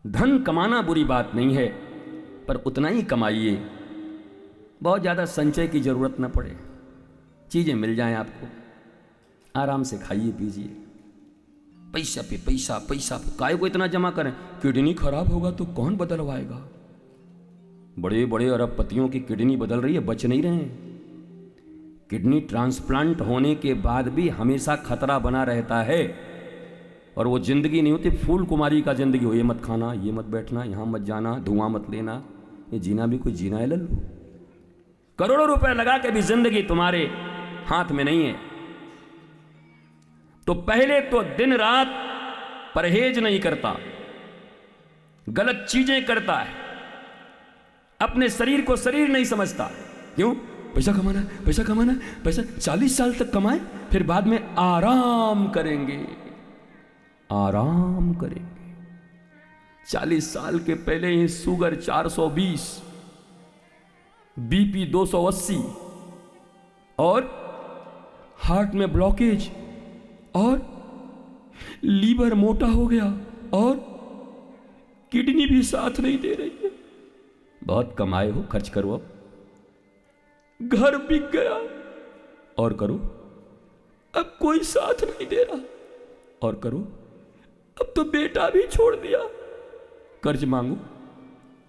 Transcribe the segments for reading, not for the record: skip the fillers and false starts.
धन कमाना बुरी बात नहीं है, पर उतना ही कमाइए, बहुत ज़्यादा संचय की ज़रूरत न पड़े, चीज़ें मिल जाएं आपको, आराम से खाइए पीजिए। पैसा पे पैसा, पैसा पे काय को इतना जमा करें? किडनी खराब होगा तो कौन बदलवाएगा? बड़े बड़े अरबपतियों की किडनी बदल रही है, बच नहीं रहे हैं। किडनी ट्रांसप्लांट होने के बाद भी हमेशा खतरा बना रहता है, और वो जिंदगी नहीं होती फूल कुमारी का जिंदगी हो, ये मत खाना, ये मत बैठना, यहाँ मत जाना, धुआं मत लेना। ये जीना भी कोई जीना है लल्लू? करोड़ों रुपए लगा के भी जिंदगी तुम्हारे हाथ में नहीं है। तो पहले तो दिन रात परहेज नहीं करता, गलत चीजें करता है, अपने शरीर को शरीर नहीं समझता। क्यों? पैसा कमाना है, पैसा कमाना है, पैसा 40 साल तक कमाए, फिर बाद में आराम करेंगे, आराम करेंगे। 40 साल के पहले ही शुगर 420, बीपी 280 और हार्ट में ब्लॉकेज और लीवर मोटा हो गया और किडनी भी साथ नहीं दे रही है। बहुत कमाए हो, खर्च करो। अब घर बिक गया और करो। अब कोई साथ नहीं दे रहा और करो। अब तो बेटा भी छोड़ दिया, कर्ज मांगो।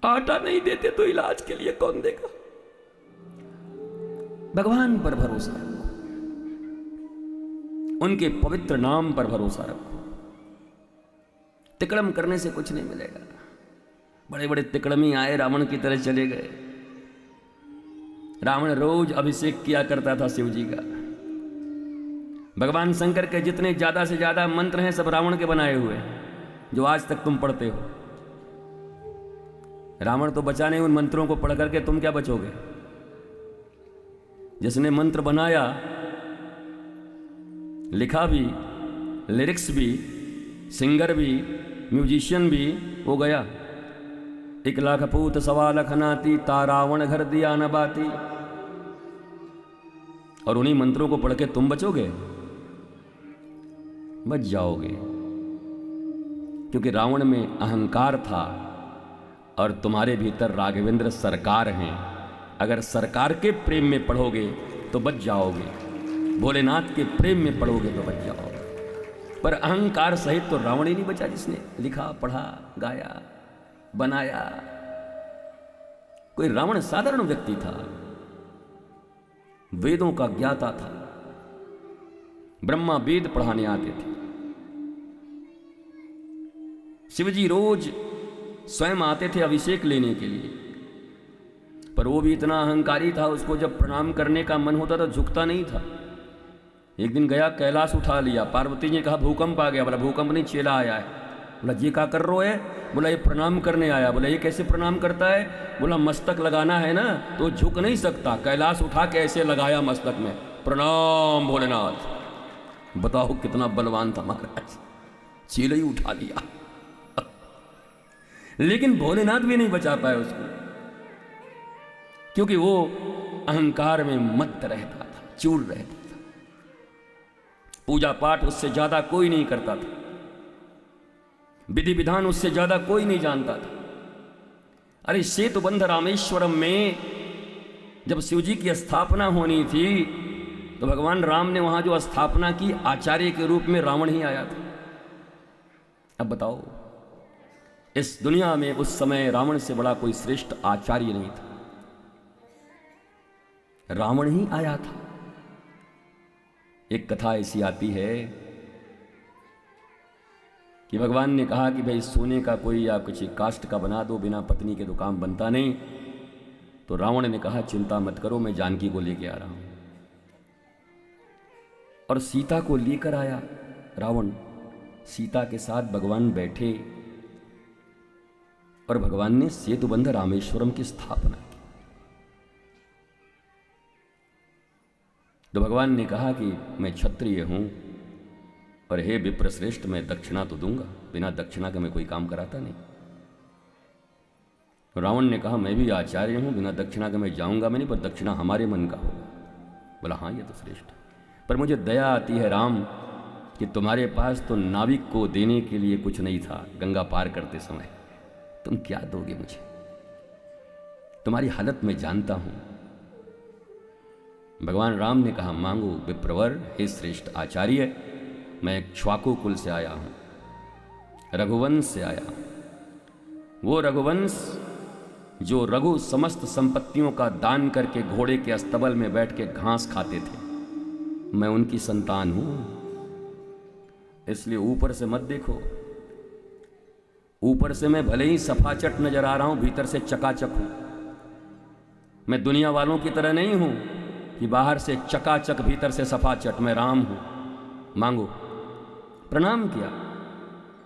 आटा नहीं देते तो इलाज के लिए कौन देगा? भगवान पर भरोसा रखो, उनके पवित्र नाम पर भरोसा रखो। तिकड़म करने से कुछ नहीं मिलेगा। बड़े बड़े तिकड़मी आए, रावण की तरह चले गए। रावण रोज अभिषेक किया करता था शिव जी का। भगवान शंकर के जितने ज्यादा से ज्यादा मंत्र हैं सब रावण के बनाए हुए हैं, जो आज तक तुम पढ़ते हो। रावण तो बचा नहीं, उन मंत्रों को पढ़ करके तुम क्या बचोगे? जिसने मंत्र बनाया, लिखा भी, लिरिक्स भी, सिंगर भी, म्यूजिशियन भी, वो गया। 1 लाख पूत 1.25 लाख नाती, ता रावण घर दिया न बाती। और उन्हीं मंत्रों को पढ़ के तुम बचोगे? बच जाओगे, क्योंकि रावण में अहंकार था और तुम्हारे भीतर राघवेंद्र सरकार हैं। अगर सरकार के प्रेम में पढ़ोगे तो बच जाओगे, भोलेनाथ के प्रेम में पढ़ोगे तो बच जाओगे। पर अहंकार सहित तो रावण ही नहीं बचा, जिसने लिखा, पढ़ा, गाया, बनाया। कोई रावण साधारण व्यक्ति था, वेदों का ज्ञाता था, ब्रह्मा वेद पढ़ाने आते थे। शिवजी रोज स्वयं आते थे अभिषेक लेने के लिए, पर वो भी इतना अहंकारी था, उसको जब प्रणाम करने का मन होता था झुकता नहीं था। एक दिन गया, कैलाश उठा लिया। पार्वती जी ने कहा भूकंप आ गया। बोला भूकंप नहीं, चेला आया है। बोला ये क्या कर रो है? बोला ये प्रणाम करने आया। बोला ये कैसे प्रणाम करता है? बोला मस्तक लगाना है ना, तो झुक नहीं सकता। कैलाश उठा के ऐसे लगाया मस्तक में, प्रणाम भोलेनाथ। बताओ कितना बलवान था महाराज, चेला ही उठा लिया। लेकिन भोलेनाथ भी नहीं बचा पाए उसको, क्योंकि वो अहंकार में मत रहता था, चूर रहता था। पूजा पाठ उससे ज्यादा कोई नहीं करता था, विधि विधान उससे ज्यादा कोई नहीं जानता था। अरे सेतुबंध रामेश्वरम में जब शिव जी की स्थापना होनी थी तो भगवान राम ने वहां जो स्थापना की, आचार्य के रूप में रावण ही आया था। अब बताओ, इस दुनिया में उस समय रावण से बड़ा कोई श्रेष्ठ आचार्य नहीं था, रावण ही आया था। एक कथा ऐसी आती है कि भगवान ने कहा कि भाई सोने का कोई या कुछ काष्ठ का बना दो, बिना पत्नी के तो काम बनता नहीं। तो रावण ने कहा चिंता मत करो, मैं जानकी को लेके आ रहा हूं। और सीता को लेकर आया रावण। सीता के साथ भगवान बैठे और भगवान ने सेतुबंध रामेश्वरम की स्थापना की। तो भगवान ने कहा कि मैं क्षत्रिय हूं और हे विप्रश्रेष्ठ, मैं दक्षिणा तो दूंगा, बिना दक्षिणा के मैं कोई काम कराता नहीं। रावण ने कहा मैं भी आचार्य हूं, बिना दक्षिणा के मैं जाऊंगा मैं नहीं, पर दक्षिणा हमारे मन का होगा। बोला हाँ ये तो श्रेष्ठ, पर मुझे दया आती है राम कि तुम्हारे पास तो नाविक को देने के लिए कुछ नहीं था गंगा पार करते समय, तुम क्या दोगे मुझे? तुम्हारी हालत मैं जानता हूं। भगवान राम ने कहा, मांगो विप्रवर, हे श्रेष्ठ आचार्य, मैं एक छ्वाकू कुल से आया हूं, रघुवंश से आया हूं। वो रघुवंश जो रघु समस्त संपत्तियों का दान करके घोड़े के अस्तबल में बैठ के घास खाते थे, मैं उनकी संतान हूं। इसलिए ऊपर से मत देखो। ऊपर से मैं भले ही सफाचट नजर आ रहा हूं, भीतर से चकाचक हूं। मैं दुनिया वालों की तरह नहीं हूं कि बाहर से चकाचक भीतर से सफाचट। मैं राम हूं। मांगो। प्रणाम किया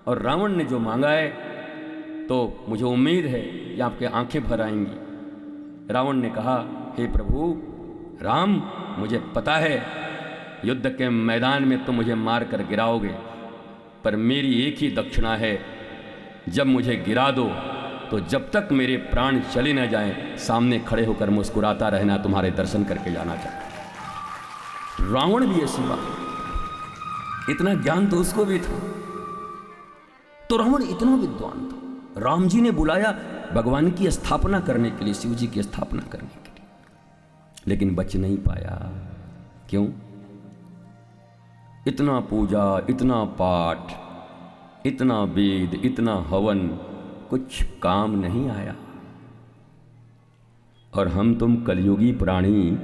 और रावण ने जो मांगा है तो मुझे उम्मीद है कि आपके आंखें भर आएंगी। रावण ने कहा, हे प्रभु राम, मुझे पता है युद्ध के मैदान में तुम मुझे मार कर गिराओगे, पर मेरी एक ही दक्षिणा है, जब मुझे गिरा दो तो जब तक मेरे प्राण चले न जाएं, सामने खड़े होकर मुस्कुराता रहना, तुम्हारे दर्शन करके जाना चाहता। रावण भी ऐसी बात, इतना ज्ञान तो उसको भी था। तो रावण इतना विद्वान था। राम जी ने बुलाया भगवान की स्थापना करने के लिए, शिव जी की स्थापना करने के लिए, लेकिन बच नहीं पाया। क्यों? इतना पूजा, इतना पाठ, इतना वेद, इतना हवन, कुछ काम नहीं आया। और हम तुम कलयुगी प्राणी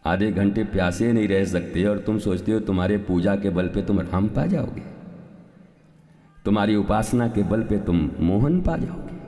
आधे घंटे प्यासे नहीं रह सकते, और तुम सोचते हो तुम्हारे पूजा के बल पे तुम राम पा जाओगे, तुम्हारी उपासना के बल पे तुम मोहन पा जाओगे।